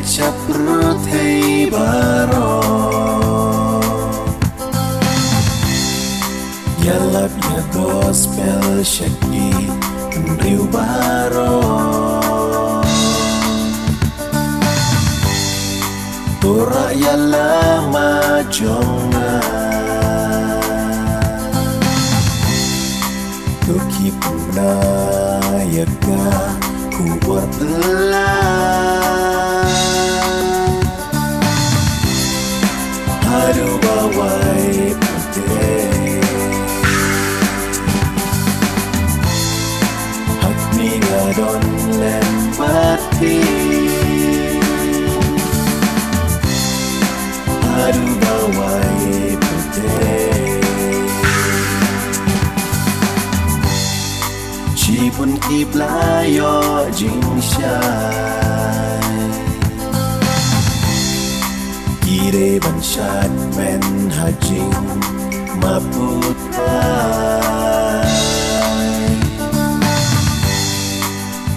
seperti barong Yalap ya gospel syaki Riu barong Tora yalah majonga Tuki punayaka ku berbelah Aduh bawai putih Hak ni ngadon lembati Aduh bawai putih Cipun kiplayo jingsyai Kire bansat men hajing maputrai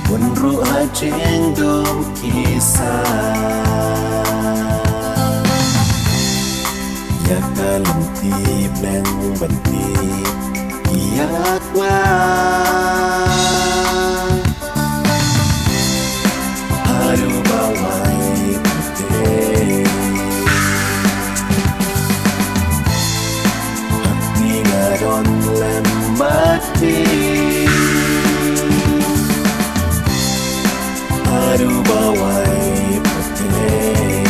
Bunru hajing dum kisah Ya kalem tip neng bentip Iyak wah Aduh bawai putih Hati ngadon lembati Aduh bawai putih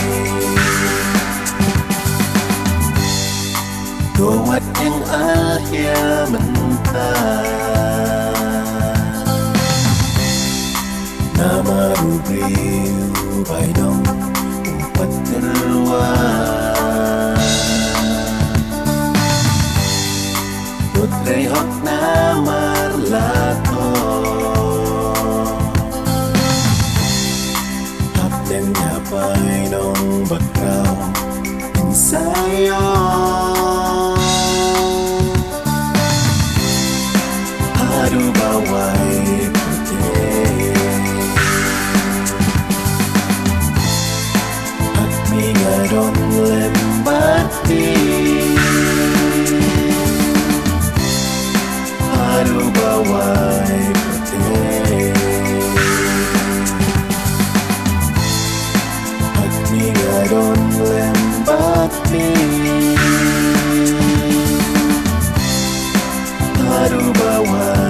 Gawat yang akhir mentah Nama rubriu baidong umpat terluar Putri hok namar lato Hapten nyapai nong bakau insayo Aduh bawai putih Hati ngadon lembati Aduh bawai putih Hati ngadon lembati Aduh bawai